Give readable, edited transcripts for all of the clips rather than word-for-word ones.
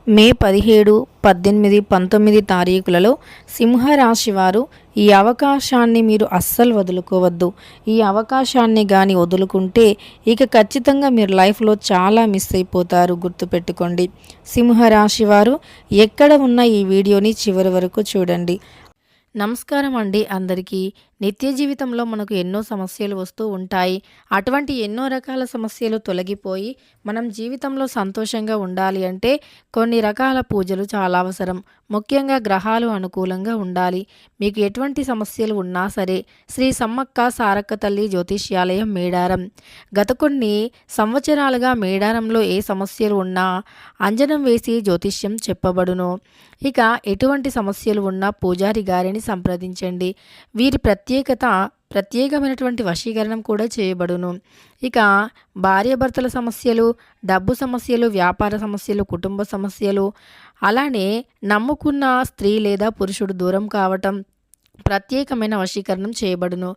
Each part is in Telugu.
మే 17, 18, 19 తారీఖులలో సింహరాశి వారు ఈ అవకాశాన్ని మీరు అస్సలు వదులుకోవద్దు. ఈ అవకాశాన్ని కానీ వదులుకుంటే ఇక ఖచ్చితంగా మీరు లైఫ్లో చాలా మిస్ అయిపోతారు. గుర్తుపెట్టుకోండి. సింహరాశి వారు ఎక్కడ ఉన్న ఈ వీడియోని చివరి వరకు చూడండి. నమస్కారం అండి అందరికీ. నిత్య జీవితంలో మనకు ఎన్నో సమస్యలు వస్తూ ఉంటాయి. అటువంటి ఎన్నో రకాల సమస్యలు తొలగిపోయి మనం జీవితంలో సంతోషంగా ఉండాలి అంటే కొన్ని రకాల పూజలు చాలా అవసరం. ముఖ్యంగా గ్రహాలు అనుకూలంగా ఉండాలి. మీకు ఎటువంటి సమస్యలు ఉన్నా సరే శ్రీ సమ్మక్క సారక్క తల్లి జ్యోతిష్యాలయం మేడారం గత కొన్ని సంవత్సరాలుగా మేడారంలో ఏ సమస్యలు ఉన్నా అంజనం వేసి జ్యోతిష్యం చెప్పబడును. ఇక ఎటువంటి సమస్యలు ఉన్నా పూజారి గారిని సంప్రదించండి. వీరి ప్రత్యేకమైనటువంటి వశీకరణం కూడా చేయబడును. ఇక భార్యాభర్తల సమస్యలు, డబ్బు సమస్యలు, వ్యాపార సమస్యలు, కుటుంబ సమస్యలు, అలానే నమ్ముకున్న స్త్రీ లేదా పురుషుడు దూరం కావటం, ప్రత్యేకమైన వశీకరణం చేయబడును.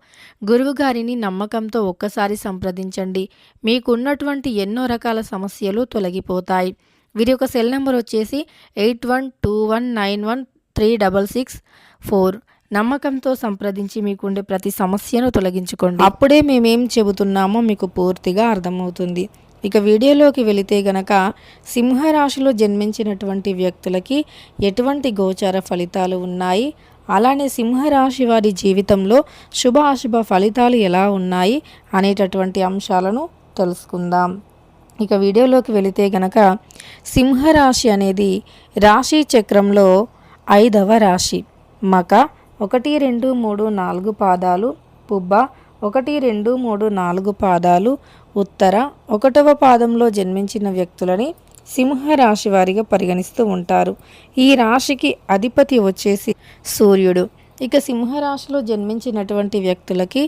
గురువు గారిని నమ్మకంతో ఒక్కసారి సంప్రదించండి. మీకున్నటువంటి ఎన్నో రకాల సమస్యలు తొలగిపోతాయి. వీరి యొక్క సెల్ నెంబర్ వచ్చేసి 8121913664. నమ్మకంతో సంప్రదించి మీకుండే ప్రతి సమస్యను తొలగించుకోండి. అప్పుడే మేమేం చెబుతున్నామో మీకు పూర్తిగా అర్థమవుతుంది. ఇక వీడియోలోకి వెళితే గనక సింహరాశిలో జన్మించినటువంటి వ్యక్తులకి ఎటువంటి గోచార ఫలితాలు ఉన్నాయి, అలానే సింహరాశి వారి జీవితంలో శుభ అశుభ ఫలితాలు ఎలా ఉన్నాయి అనేటటువంటి అంశాలను తెలుసుకుందాం. ఇక వీడియోలోకి వెళితే గనక సింహరాశి అనేది రాశి చక్రంలో 5వ రాశి. మక 1, 2, 3, 4 పాదాలు, పుబ్బ 1, 2, 3, 4 పాదాలు, ఉత్తర 1వ పాదంలో జన్మించిన వ్యక్తులని సింహరాశి వారిగా పరిగణిస్తూ ఉంటారు. ఈ రాశికి అధిపతి వచ్చేసి సూర్యుడు. ఇక సింహరాశిలో జన్మించినటువంటి వ్యక్తులకి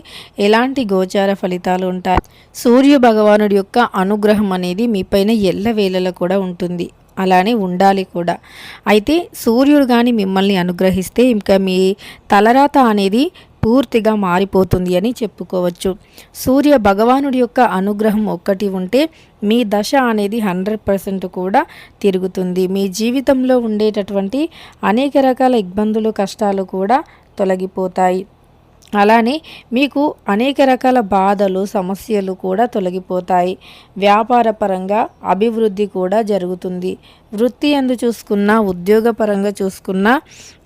ఎలాంటి గోచార ఫలితాలు ఉంటాయి? సూర్య భగవానుడి యొక్క అనుగ్రహం అనేది మీపైన ఎల్లవేళలా కూడా ఉంటుంది, అలానే ఉండాలి కూడా. అయితే సూర్యుడు కానీ మిమ్మల్ని అనుగ్రహిస్తే ఇంకా మీ తలరాత అనేది పూర్తిగా మారిపోతుంది అని చెప్పుకోవచ్చు. సూర్య భగవానుడి యొక్క అనుగ్రహం ఒక్కటి ఉంటే మీ దశ అనేది 100% కూడా తిరుగుతుంది. మీ జీవితంలో ఉండేటటువంటి అనేక రకాల ఇబ్బందులు, కష్టాలు కూడా తొలగిపోతాయి. అలానే మీకు అనేక రకాల బాధలు, సమస్యలు కూడా తొలగిపోతాయి. వ్యాపార పరంగా అభివృద్ధి కూడా జరుగుతుంది. వృత్తి అందు చూసుకున్నా, ఉద్యోగపరంగా చూసుకున్నా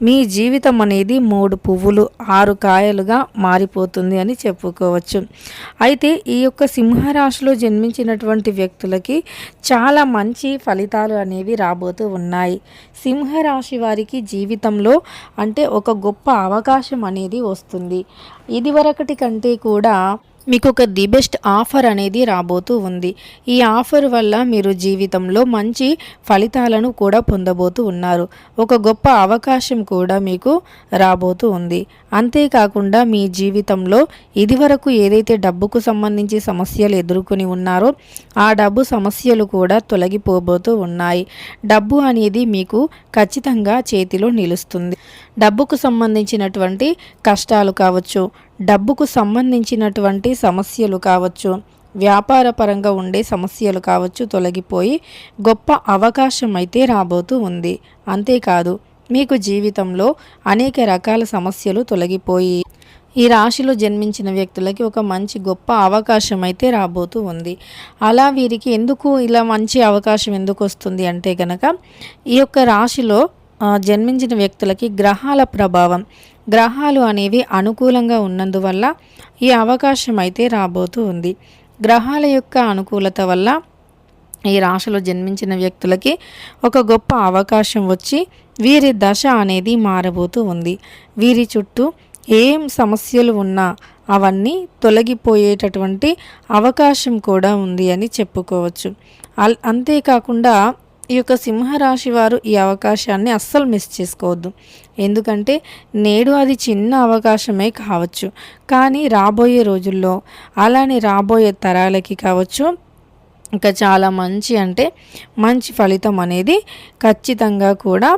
మీ జీవితం అనేది 3 పువ్వులు 6 కాయలుగా మారిపోతుంది అని చెప్పుకోవచ్చు. అయితే ఈ యొక్క సింహరాశిలో జన్మించినటువంటి వ్యక్తులకి చాలా మంచి ఫలితాలు అనేవి రాబోతూ ఉన్నాయి. సింహరాశి వారికి జీవితంలో అంటే ఒక గొప్ప అవకాశం అనేది వస్తుంది. ఇదివరకటి కంటే కూడా మీకు ఒక ది బెస్ట్ ఆఫర్ అనేది రాబోతూ ఉంది. ఈ ఆఫర్ వల్ల మీరు జీవితంలో మంచి ఫలితాలను కూడా పొందబోతూ ఉన్నారు. ఒక గొప్ప అవకాశం కూడా మీకు రాబోతూ ఉంది. అంతేకాకుండా మీ జీవితంలో ఇదివరకు ఏదైతే డబ్బుకు సంబంధించి సమస్యలు ఎదుర్కొని ఉన్నారో ఆ డబ్బు సమస్యలు కూడా తొలగిపోబోతూ ఉన్నాయి. డబ్బు అనేది మీకు ఖచ్చితంగా చేతిలో నిలుస్తుంది. డబ్బుకు సంబంధించినటువంటి కష్టాలు కావచ్చు, డబ్బుకు సంబంధించినటువంటి సమస్యలు కావచ్చు, వ్యాపార పరంగా ఉండే సమస్యలు కావచ్చు తొలగిపోయి గొప్ప అవకాశం అయితే రాబోతూ ఉంది. అంతేకాదు మీకు జీవితంలో అనేక రకాల సమస్యలు తొలగిపోయి ఈ రాశిలో జన్మించిన వ్యక్తులకి ఒక మంచి గొప్ప అవకాశం అయితే రాబోతూ ఉంది. అలా వీరికి ఎందుకు ఇలా మంచి అవకాశం ఎందుకు వస్తుంది అంటే కనుక ఈ యొక్క రాశిలో జన్మించిన వ్యక్తులకి గ్రహాల ప్రభావం, గ్రహాలు అనేవి అనుకూలంగా ఉన్నందువల్ల ఈ అవకాశం అయితే రాబోతూ ఉంది. గ్రహాల యొక్క అనుకూలత వల్ల ఈ రాశిలో జన్మించిన వ్యక్తులకి ఒక గొప్ప అవకాశం వచ్చి వీరి దశ అనేది మారబోతూ ఉంది. వీరి చుట్టూ ఏం సమస్యలు ఉన్నా అవన్నీ తొలగిపోయేటటువంటి అవకాశం కూడా ఉంది అని చెప్పుకోవచ్చు. అంతేకాకుండా ఈ యొక్క సింహరాశి వారు ఈ అవకాశాన్ని అస్సలు మిస్ చేసుకోవద్దు. ఎందుకంటే నేడు అది చిన్న అవకాశమే కావచ్చు, కానీ రాబోయే రోజుల్లో అలానే రాబోయే తరాలకి కావచ్చు ఇంకా చాలా మంచి ఫలితం అనేది ఖచ్చితంగా కూడా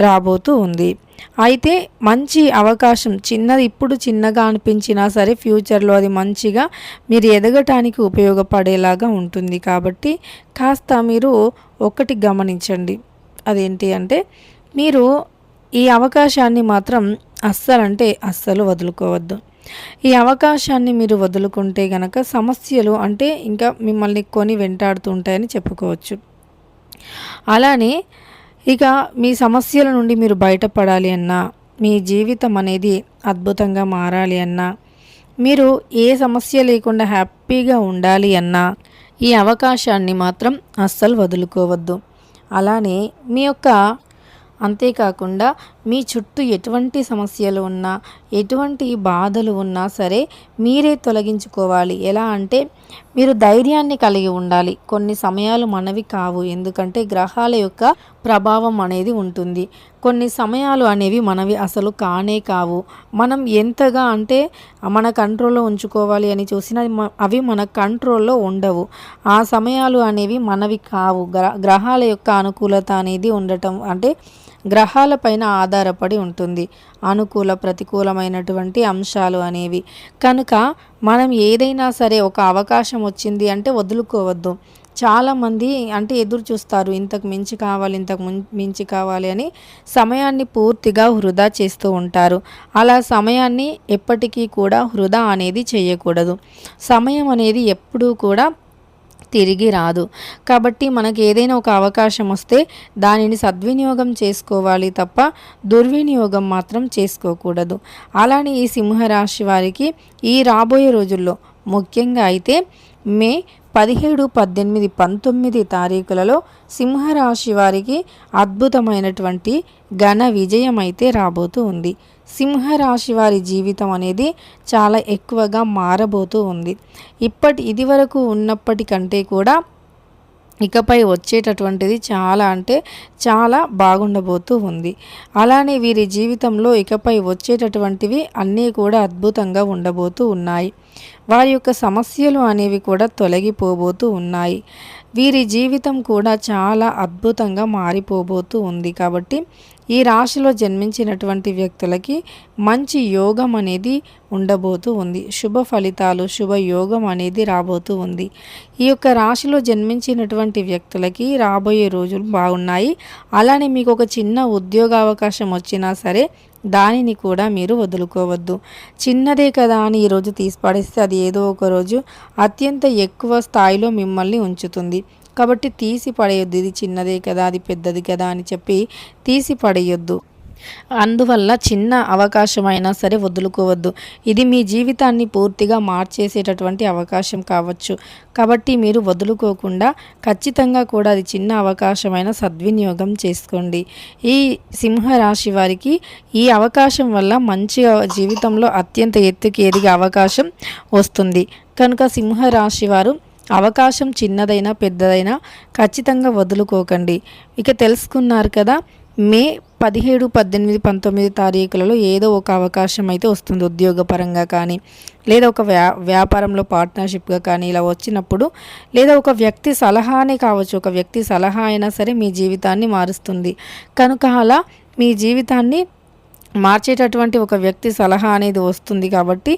రాబోతూ ఉంది. అయితే మంచి అవకాశం చిన్నది ఇప్పుడు చిన్నగా అనిపించినా సరే ఫ్యూచర్లో అది మంచిగా మీరు ఎదగటానికి ఉపయోగపడేలాగా ఉంటుంది. కాబట్టి కాస్త మీరు ఒకటి గమనించండి, అదేంటి అంటే మీరు ఈ అవకాశాన్ని మాత్రం అస్సలు వదులుకోవద్దు. ఈ అవకాశాన్ని మీరు వదులుకుంటే గనక సమస్యలు అంటే ఇంకా మిమ్మల్ని కొని వెంటాడుతూ ఉంటాయని చెప్పుకోవచ్చు. అలానే ఇక మీ సమస్యల నుండి మీరు బయటపడాలి అన్నా, మీ జీవితం అనేది అద్భుతంగా మారాలి అన్నా, మీరు ఏ సమస్య లేకుండా హ్యాపీగా ఉండాలి అన్నా ఈ అవకాశాన్ని మాత్రం అస్సలు వదులుకోవద్దు. అలానే మీ యొక్క అంతేకాకుండా మీ చుట్టూ ఎటువంటి సమస్యలు ఉన్నా, ఎటువంటి బాధలు ఉన్నా సరే మీరే తొలగించుకోవాలి. ఎలా అంటే మీరు ధైర్యాన్ని కలిగి ఉండాలి. కొన్ని సమయాలు మనవి కావు, ఎందుకంటే గ్రహాల యొక్క ప్రభావం అనేది ఉంటుంది. కొన్ని సమయాలు అనేవి మనవి అసలు కానే కావు. మనం ఎంతగా అంటే మన కంట్రోల్లో ఉంచుకోవాలి అని చూసినా అవి మన కంట్రోల్లో ఉండవు. ఆ సమయాలు అనేవి మనవి కావు. గ్రహాల యొక్క అనుకూలత అనేది ఉండటం అంటే గ్రహాల పైన ఆధారపడి ఉంటుంది అనుకూల ప్రతికూలమైనటువంటి అంశాలు అనేవి. కనుక మనం ఏదైనా సరే ఒక అవకాశం వచ్చింది అంటే వదులుకోవద్దు. చాలామంది అంటే ఎదురు చూస్తారు, ఇంతకు మించి కావాలి, మించి కావాలి అని సమయాన్ని పూర్తిగా వృధా చేస్తూ ఉంటారు. అలా సమయాన్ని ఎప్పటికీ కూడా వృధా అనేది చేయకూడదు. సమయం అనేది ఎప్పుడూ కూడా తిరిగి రాదు. కాబట్టి మనకి ఏదైనా ఒక అవకాశం వస్తే దానిని సద్వినియోగం చేసుకోవాలి తప్ప దుర్వినియోగం మాత్రం చేసుకోకూడదు. అలానే ఈ సింహరాశి వారికి ఈ రాబోయే రోజుల్లో ముఖ్యంగా అయితే మే 17, 18, 19 తారీఖులలో సింహరాశి వారికి అద్భుతమైనటువంటి ఘన విజయం అయితే రాబోతూ ఉంది. సింహరాశి వారి జీవితం అనేది చాలా ఎక్కువగా మారబోతూ ఉంది. ఇదివరకు ఉన్నప్పటికంటే కూడా ఇకపై వచ్చేటటువంటిది చాలా అంటే చాలా బాగుండబోతూ ఉంది. అలానే వీరి జీవితంలో ఇకపై వచ్చేటటువంటివి అన్నీ కూడా అద్భుతంగా ఉండబోతూ ఉన్నాయి. వారి యొక్క సమస్యలు అనేవి కూడా తొలగిపోబోతూ ఉన్నాయి. వీరి జీవితం కూడా చాలా అద్భుతంగా మారిపోబోతూ ఉంది. కాబట్టి ఈ రాశిలో జన్మించినటువంటి వ్యక్తులకి మంచి యోగం అనేది ఉండబోతూ ఉంది. శుభ ఫలితాలు, శుభ యోగం అనేది రాబోతూ ఉంది. ఈ యొక్క రాశిలో జన్మించినటువంటి వ్యక్తులకి రాబోయే రోజులు బాగున్నాయి. అలానే మీకు ఒక చిన్న ఉద్యోగ అవకాశం వచ్చినా సరే దానిని కూడా మీరు వదులుకోవద్దు. చిన్నదే కదా అని ఈరోజు తీసి పడేస్తే అది ఏదో ఒక రోజు అత్యంత ఎక్కువ స్థాయిలో మిమ్మల్ని ఉంచుతుంది. కాబట్టి తీసి పడేయొద్దు. ఇది చిన్నదే కదా, అది పెద్దది కదా అని చెప్పి తీసి పడేయొద్దు. అందువల్ల చిన్న అవకాశమైనా సరే వదులుకోవద్దు. ఇది మీ జీవితాన్ని పూర్తిగా మార్చేసేటటువంటి అవకాశం కావచ్చు. కాబట్టి మీరు వదులుకోకుండా ఖచ్చితంగా కూడా అది చిన్న అవకాశమైన సద్వినియోగం చేసుకోండి. ఈ సింహరాశి వారికి ఈ అవకాశం వల్ల మంచిగా జీవితంలో అత్యంత ఎత్తుకి ఎదిగే అవకాశం వస్తుంది. కనుక సింహరాశి వారు అవకాశం చిన్నదైనా పెద్దదైనా ఖచ్చితంగా వదులుకోకండి. ఇక తెలుసుకున్నారు కదా, మే 17, 18, 19 తారీఖులలో ఏదో ఒక అవకాశం అయితే వస్తుంది. ఉద్యోగపరంగా కానీ, లేదా ఒక వ్యాపారంలో పార్ట్నర్షిప్గా కానీ ఇలా వచ్చినప్పుడు, లేదా ఒక వ్యక్తి సలహానే కావచ్చు, ఒక వ్యక్తి సలహా అయినా సరే మీ జీవితాన్ని మారుస్తుంది. కనుక అలా మీ జీవితాన్ని మార్చేటటువంటి ఒక వ్యక్తి సలహా అనేది వస్తుంది. కాబట్టి